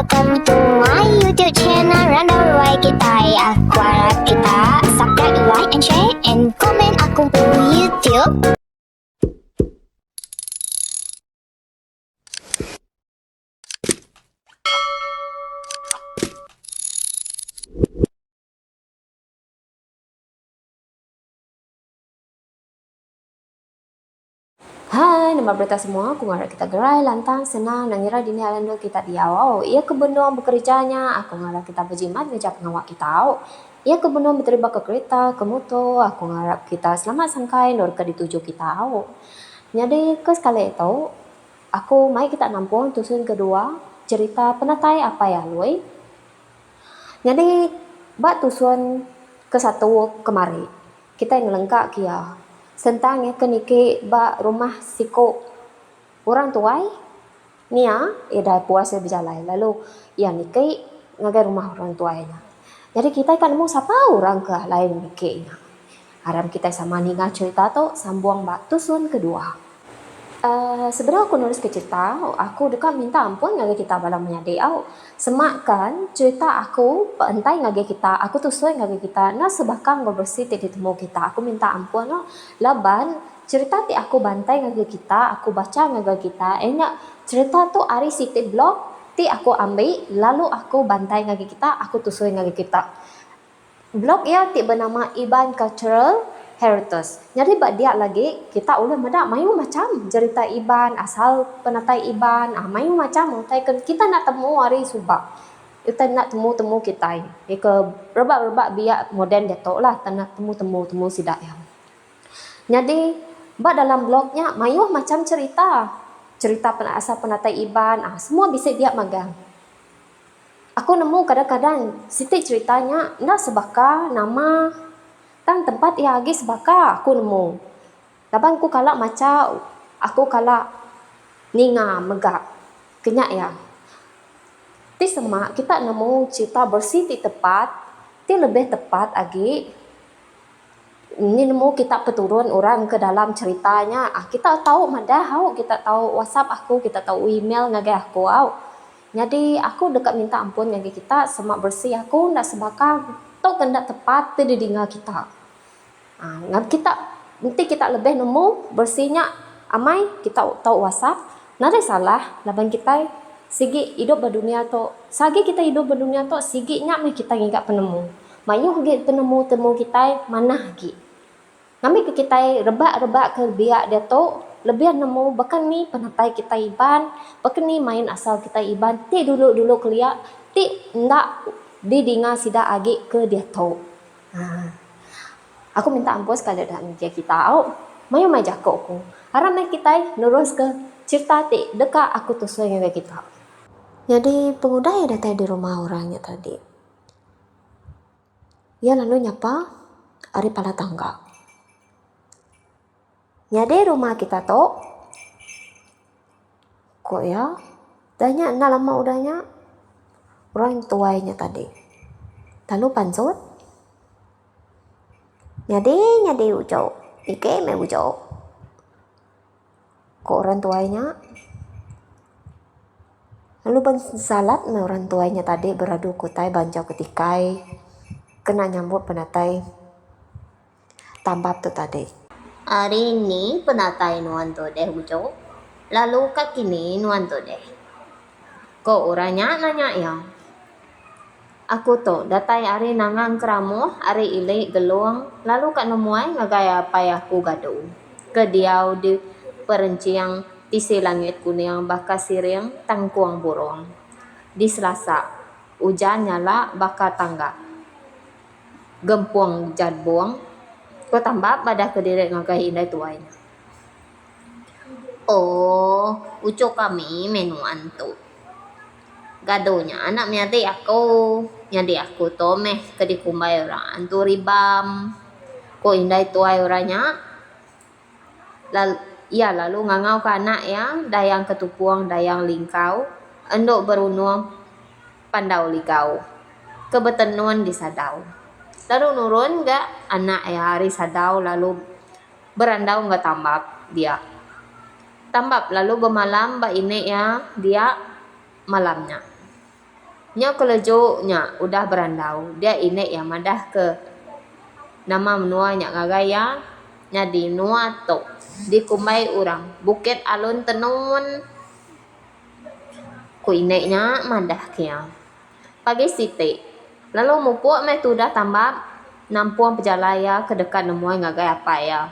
welcome to my YouTube channel Randawai kita ya. Aku harap kita subscribe, like, and share, and comment aku punya YouTube. Hai, nama berita semua, aku ngarap kita gerai, lantang, senang, nangira dini alando kita diawau. Ia kebenuang bekerjanya, aku ngarap kita berjimat, ngejak ngawak kita. Ia kebenuang berterima ke kereta, ke motor, aku ngarap kita selamat sangkai, nur ke dituju kita. Jadi, ke sekali itu, aku mai kita nampung tusun kedua, cerita penatai apa ya, lui. Jadi, bak tusun ke satu kemari, kita yang lengkap kia. Tentang ya keniki ba rumah siko orang tuai nia ida puasa berjalan lalu ya niki ngagai rumah orang tuainya. Jadi kita kan mau sapa orang ke lain nikinya. Haram kita sama ninga cerita tu sambung ba tusun kedua. Sebenarnya aku nulis ke cerita, aku dekat minta ampun ngagai kita balam menyadi au. Semakan cerita aku pentai ngagai kita, aku tusuai ngagai kita. Nah sebakang bersih ti ditemu kita. Aku minta ampun no. Laban cerita ti aku bantai ngagai kita, aku baca ngagai kita. Enya cerita tu ari siti blog ti aku ambil lalu aku bantai ngagai kita, aku tusuai ngagai kita. Blog ya ti bernama Iban Cultural Heritage. Jadi bak dia lagi kita ulah madak mayu macam cerita Iban, asal penatai Iban, mayu macam kita nak temu hari subak. Kita nak temu kita. Ke rebak biak modern detok lah, nak temu sidak ya. Jadi bak dalam blognya mayu macam cerita asal penatai Iban, semua bisa dia magang. Aku nemu kadang-kadang sitik ceritanya nak sebaka nama kan tempat ia agi sebaka aku nemu. Laban aku kalak maca, aku kalak ninga megak kenyak ya. Ti semak kita nemu cerita bersih ti tepat, ti lebih tepat agi. Ini nemu kita peturun orang ke dalam ceritanya. Kita tahu madah, kita tahu WhatsApp aku, kita tahu email ngagai aku. Jadi aku dekat minta ampun ngagai kita semak bersih aku ndak sebaka tok kendak tepat ti didinga kita. Kita nanti kita lebih nemu bersihnya amai kita tahu WhatsApp nare salah laban kita sigi hidup berdunia to sagi kita hidup berdunia to sigi nya mai kita ngigak penemu mayu gi penemu temu kita mana gi ngami ke kita rebak ke biak dia to lebih nemu bahkan ni penatai kita Iban bahkan ni main asal kita Iban ti dulu kelia ti ndak didinga sida agi ke dia to. Aku minta ampun sekali dah dia kita mayu mai jakok aku. Haram mai kita nurus ke cerita ti dekat aku tusuai dengan kita. Jadi pengudah yang datang di rumah orangnya tadi. Ya lalu nyapa ari pala tangga. Jadi rumah kita tu kok ya tanya nak lama udahnya orang tuainya tadi. Lalu pansut Nyadi ucap Ike me ucap kok orang tuanya lalu salat me orang tuanya tadi beradu kutai banjau ketikai kena nyambut penatai tambap tu tadi. Hari ini penatai nuan tu deh ucap lalu kakini nuan tu deh kok orangnya nanya ya. Aku tu datai ari nangang keramu, ari ilai geluang, lalu kat nemuai ngagaya payah ku gaduh. Kediau di perenciang tisi langit kuning baka siring tangkuang burung. Di Selasa, hujan nyala baka tangga. Gempuang jadbuang, ko tambah pada kediri ngagai indai tuai. Oh, ucok kami menuan tu. Gadonya anak nyadi aku to meh kedikumbai orang antu ribam ko indai tuai orangnya lalu ngangau ke anak ya dayang ketupuang dayang lingkau endok berunuang pandau likau kebetenuan di sadau lalu nurun ga anak ya hari sadau lalu berandau ga tambap dia tambap lalu bermalam ba ini ya dia malamnya Nyo kelejuknya udah berandau. Dia inek ya madah ke nama menua nya ngagaya nya di nua to di kumbai urang Bukit Alun Tenun ku ineknya madah kia pagi siti lalu mupuk me tu dah tambah nampuang pejalaya ke dekat nemuai ngagaya apa ya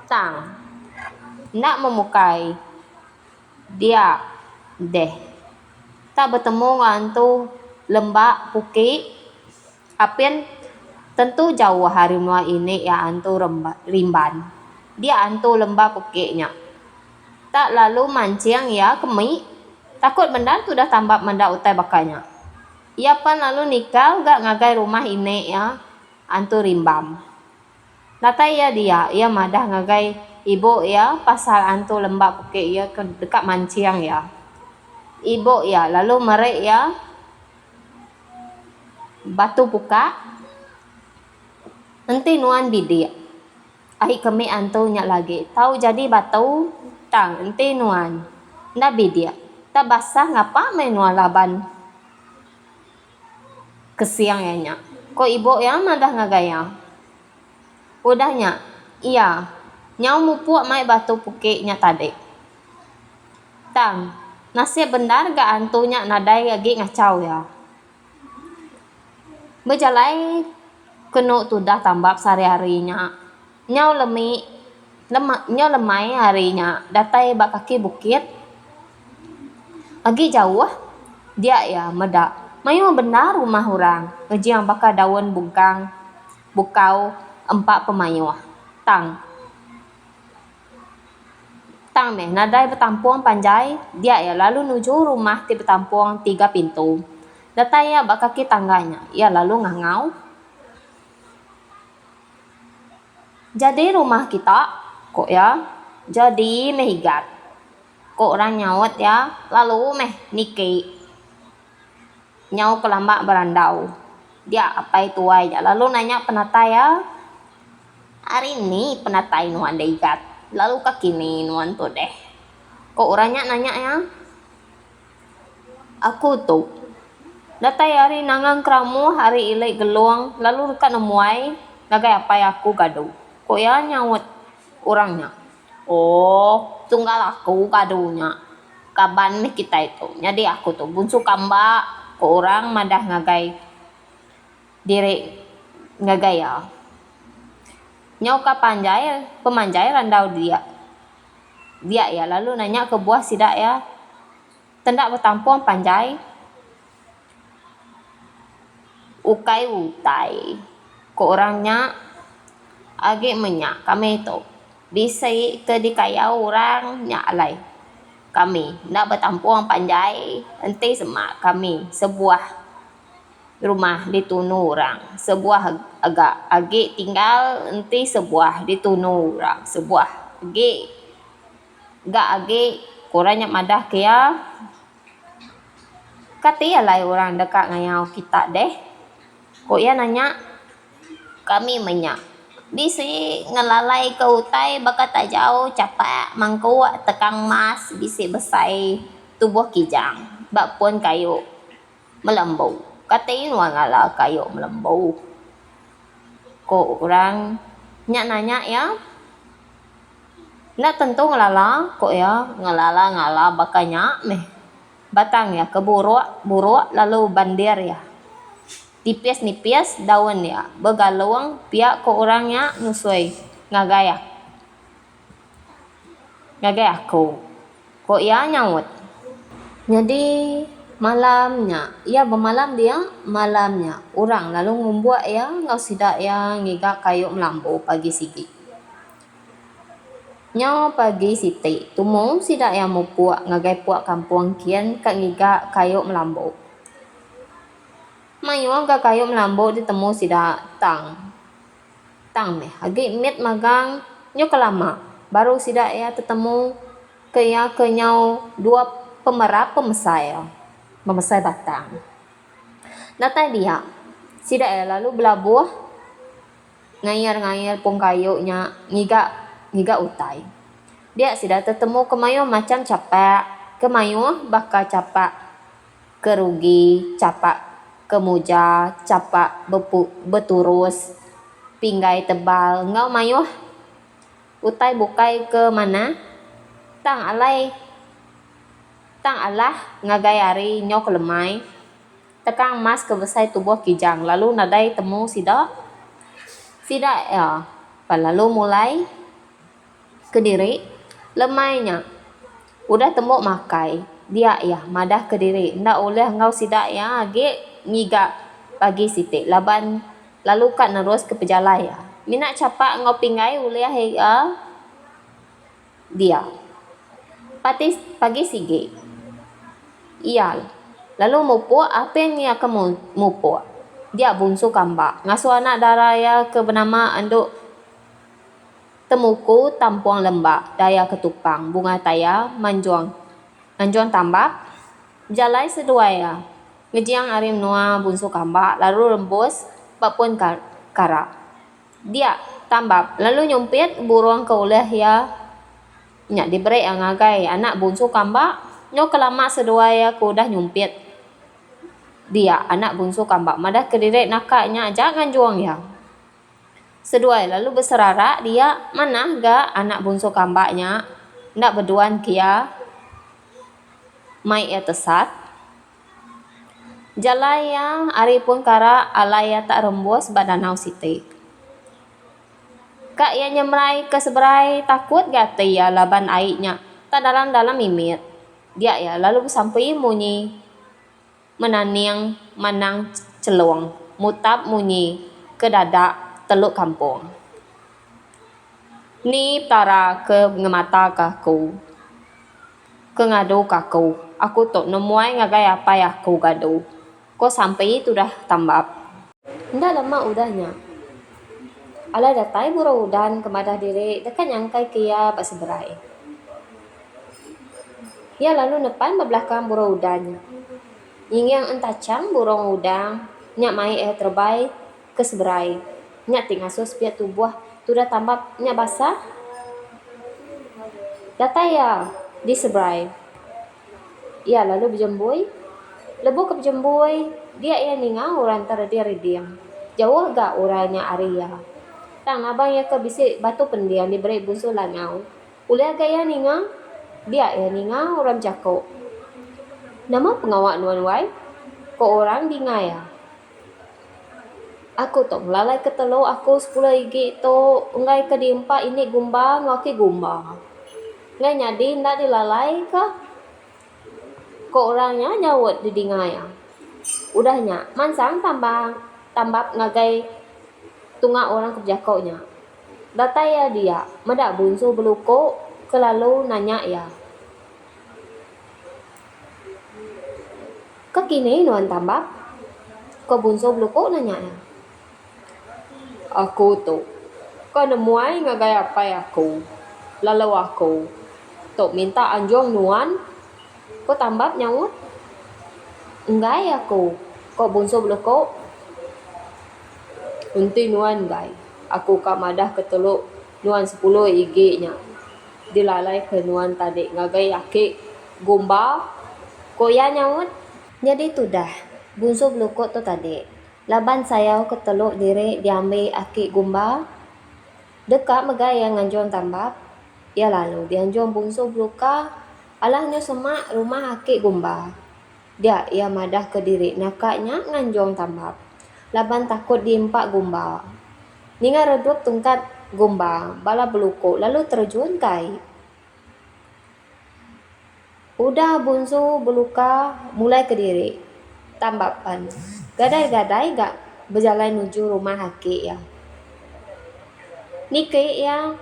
tang nak memukai dia deh tak bertemu ngan tu lembak puki apin tentu jauh harimau ini ya antu rimban. Dia antu lembah pukiknya. Tak lalu mancing ya kemi. Takut benda tu dah tambah benda utai bakanya. Ia pan lalu nikah gak ngagai rumah ini ya antu rimbam. Natai ya ia madah ngagai ibu ya pasal antu lembah pukik ya ke dekat mancing ya. Ibu ya lalu merek ya batu buka nanti nuan bidik ahi kami antu nyak lagi tahu jadi batu tang nanti nuan na bidik tak basah ngapa main nuan laban kesiang ya nyak ko ibu ya madah ngagaya udahnya iya nyau mupuk mai batu pukiknya tadi tang nasib benar gak antunya nadai lagi ngacau ya berjalai kenu tu dah tambah sehari-harinya nyau lemai harinya datai bak kaki bukit lagi jauh dia ya medak mayu benar rumah orang ngejiang bakal daun bukau 4 pemayu tang meh nadai bertampuang panjai dia ya lalu nuju rumah ti bertampuang 3 pintu datai ya bak kaki tangganya ya lalu ngangau jadi rumah kita kok ya jadi mehigat kok orang nyawat ya lalu meh niki nyau kelambak berandau dia apa itu aja lalu nanya penata ya hari ini penata nuan deigat lalu kakini nuan tuh deh kok orangnya nanya ya aku tuh datai hari nangang keramu hari ilai geluang lalu dekat nemuai nagai apa ya aku gaduh kok ya nyawat orangnya oh tunggal aku kadunya kaban kita itu jadi aku tuh bunsu kamba ke orang madah ngagai diri ngagai ya nyau ka panjai pemanjai randau dia ya lalu nanya ke buah sidak ya tendak bertampuang panjai ukai utai ke orangnya age menyak kami itu bisa ke dikaya orang nyak alai kami nak bertampuang panjai enti semak kami sebuah rumah ditunu orang sebuah agak age tinggal enti sebuah ditunu orang sebuah age gak age kurangnya madah kia kati alai orang dekat ngayau kita deh kok ya nanya kami menyak bisi ngelalai ke utai bakat tak jauh capak mangku tekang mas bisi besai tubuh kijang bak pun kayu melembau katain wa ngala kayu melembau ko orang nyak nanya ya nak tentu ngelala kok ya ngala bakanya meh batang ya buruk lalu bandir ya nipis daun ya begaluang pihak ke orangnya nusui ngagaya aku kok ya nyawut jadi malamnya orang lalu ngumbuak ya ngau sidak ya ngiga kayu melambu pagi sigi nyaw pagi siti tumong sidak ya mupuak ngagai puak kampung kian kak ngiga kayu melambu mayu ga kayu melambu ditemu sidak tang meh agi mit magang nyo kelama baru sidak ya tetemu ke nyau 2 pemesai batang datai dia sidak ya lalu belabuh ngayar pung kayunya ngiga utai dia sidak tetemu kemayu macam capak kemayu bakal capak kerugi, capak kemuja, capak beturus, pinggai tebal, ngau mayuh utai bukai ke mana? Tang alah ngagai ari nyok lemai, tekang mas kebesai tubuh kijang, lalu nadai temu sida ya, lalu mulai kediri, lemainya, udah temu makai, dia ya madah kediri, ndak oleh ngau sida ya, ngiga pagi siti, lalu kat nerus ke pejalai ya, mina capak ngau pingai oleh ya, dia, pagi sige, iya, lalu mupo apa yang kamu mupo? Dia bungsu kambak, ngasu anak daraya ke bernama anduk temuku tampuang lembak, daya ketupang, bunga taya, manjuang tambak, jalai seduaya, ngejiang arim nua bungsu kambak, lalu rembus, bapun kara. Dia tambak, lalu nyumpit burung ke oleh ya, nyak diberi yang ngagai, anak bungsu kambak, nyok kelama seduaya kudah nyumpit. Dia anak bungsu kambak, madah kedirik nakaknya jangan juang ya. Seduai lalu berserarak dia, mana ga anak bungsu kambaknya, ndak berduan kia, mai ya tesat. Jalaya ari pun kara alaya tak rembus badanau siti. Kak ya nyemrai ke seberai takut gak ya laban aiknya, tak dalam mimit. Dia ya lalu sampai munyi manang celuang, mutab munyi ke dadak teluk kampung. Ni tara ke ngemata kaku, ke ngadu kaku, aku tok nemuai ngagai apa ya aku gadu. Kok sampai itu dah tambap. Ndak lama udahnya. Ala datai burung udan kemadah diri dekat nyangkai kia baseberai. Ya lalu depan belakang burung udannya. Yang entacang burung udang, nyak mai terbaik ke seberai. Nyak tinggal sus pia tubuh, sudah tambah nyak basah. Data ya di seberai. Ya lalu berjembui, lebu ke berjembui, dia ia ningau orang tara dia ridiam. Jauh gak orangnya Arya. Tang abang ya ke bisi batu pendiam diberi busu langau. Ulah gaya ningau, dia ia ningau orang cakok. Nama pengawak nuan wai, ko orang dingaya. Aku tong lalai ke telo aku 10 igi to ngai ke diempa ini gumba ngoki gumba. Ngai nyadi ndak dilalai ke? Ko orangnya nyawut di dingaya. Udahnya mansang tambap ngagai tunga orang kejakoknya. Data ya dia, medak bunsu beluko kelalu nanya ya. Kekini nuan tambap, ko bunso beluko nanya ya. Aku tu, kau nemuai ngagai apa ya aku, lalu aku, tok minta anjong nuan, ko tambap nyawut, enggak ya aku, ko bunso beluko, unti nuan gai, aku kamadah keteluk nuan 10 igi-nya, dilalai ke nuan tadi ngagai aki gumba, ko ya nyawut. Jadi itu dah, bunso beluko tu tadi. Laban saya keteluk diri diambil aki gumba. Dekat megaya nganjong tambap. Ya lalu dianjong bunso beluka. Alahnya semak rumah aki gumba. Dia ia madah ke diri nakaknya nganjong tambap. Laban takut diempak gumba. Ninga redup tungkat gumba. Bala beluko lalu terjun kai. Udah bunsu beluka mulai ke diri. Tambapan. Gadai-gadai gak berjalan menuju rumah haki ya. Niki ya.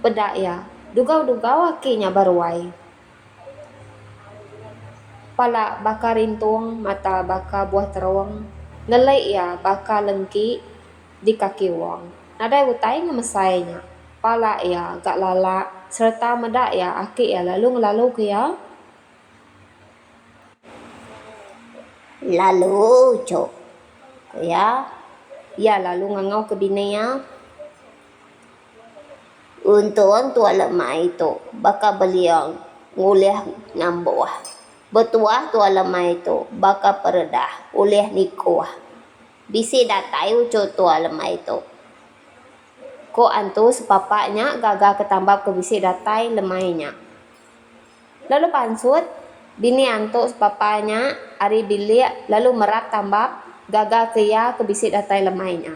Pedak ya. Dugau-dugau hakinya baruai. Pala baka rintung, mata baka buah terong. Ngelai ya baka lengki di kaki wong. Nadai utai ngemesainya. Pala ya gak lala. Serta medak ya aki ya lalu ke ya. Lalu cok Ya lalu ngangau ke bini ya. untuk tua lemah itu baka beliau ngulih ngambuah Betuah tua lemai itu baka peredah uleh nikuah. Bisi datai ucu tua lemai itu. Ko antu sepapanya gagal ketambap ke bisi datai lemainya. Lalu pansut bini antu sepapanya ari bilik lalu merak tambap gagal keya ke bisi datai lemainya.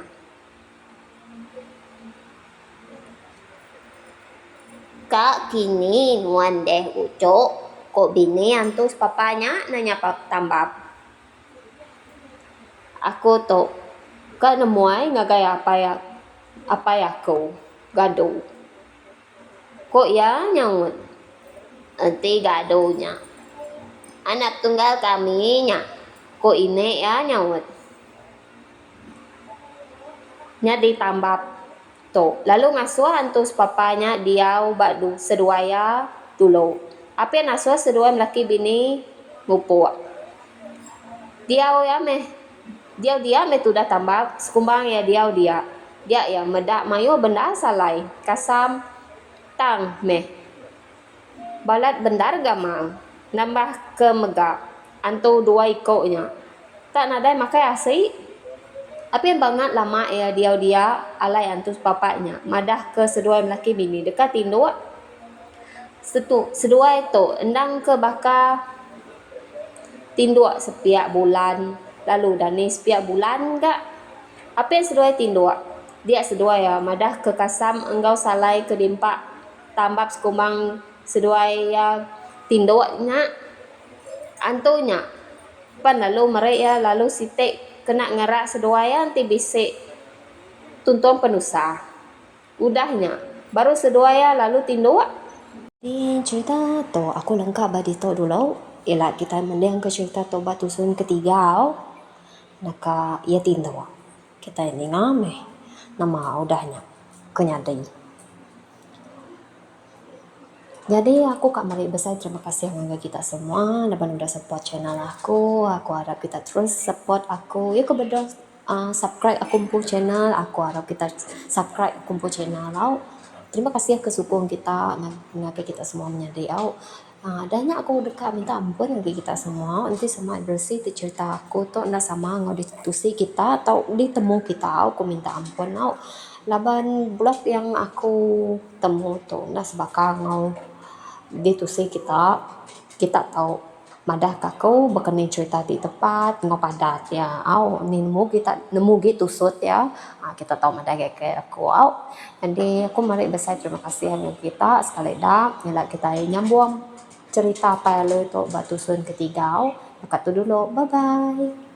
Kak kini nuan deh ucu ko bini antu sepapanya nanya tambap. Aku to ka nemuai ngagai apa ya kau gaduh. Kok ya nyawut enti gaduhnya. Anak tunggal kami nya. Kok ini ya nyawut. Nya ditambap to. Lalu ngasuh antus papanya diau badu seduaya tulo. Apa nasuh sedua laki bini ngupu. Diau ya meh. Dia tu dah tambah sekumbang ya dia ya medak mayo benda salai kasam tang meh balat bendar gamang nambah ke megak antu dua ikoknya tak nadai makai asi apa banget lama ya dia alai antus papanya madah ke sedua laki bini dekat tinduk sedua itu endang ke baka tinduk sepiak bulan lalu dani sepiak bulan gak apa yang sedua tinduk dia sedua ya madah ke kasam enggau salai ke dimpak tambap sekumbang sedua ya tinduknya antunya pan lalu mereka ya lalu sitek kena ngerak sedua ya nanti bisik tuntun penusa udahnya baru sedua ya lalu tinduk. Di cerita to aku lengkap badi to dulu. Ialah kita mending ke cerita to batusun ketiga. Naka ia tinduk. Kita ini ngame. Nama udahnya kenyadai. Jadi aku Kak Mari besar terima kasih kepada kita semua dan udah support channel aku. Aku harap kita terus support aku. Ya kebetulan subscribe aku pun channel. Aku harap kita subscribe aku pun channel. Terima kasih kesukung kita mengapa kita semua menyadari. Adanya aku dekat minta ampun bagi kita semua. Nanti semua bersih di cerita aku tu anda sama ngau ditusi kita atau ditemu kita aku minta ampun. Laban blog yang aku temu tu anda sebakar ngau ditusi kita tahu madah kakau berkenai cerita di tempat ngau padat ya. Nemu gitu sut ya. Kita tahu madah kayak aku Jadi aku mari besar terima kasih dengan kita sekali dah. Bila kita nyambung cerita apa yang itu batusun ketiga. Dekat tu dulu. Bye bye.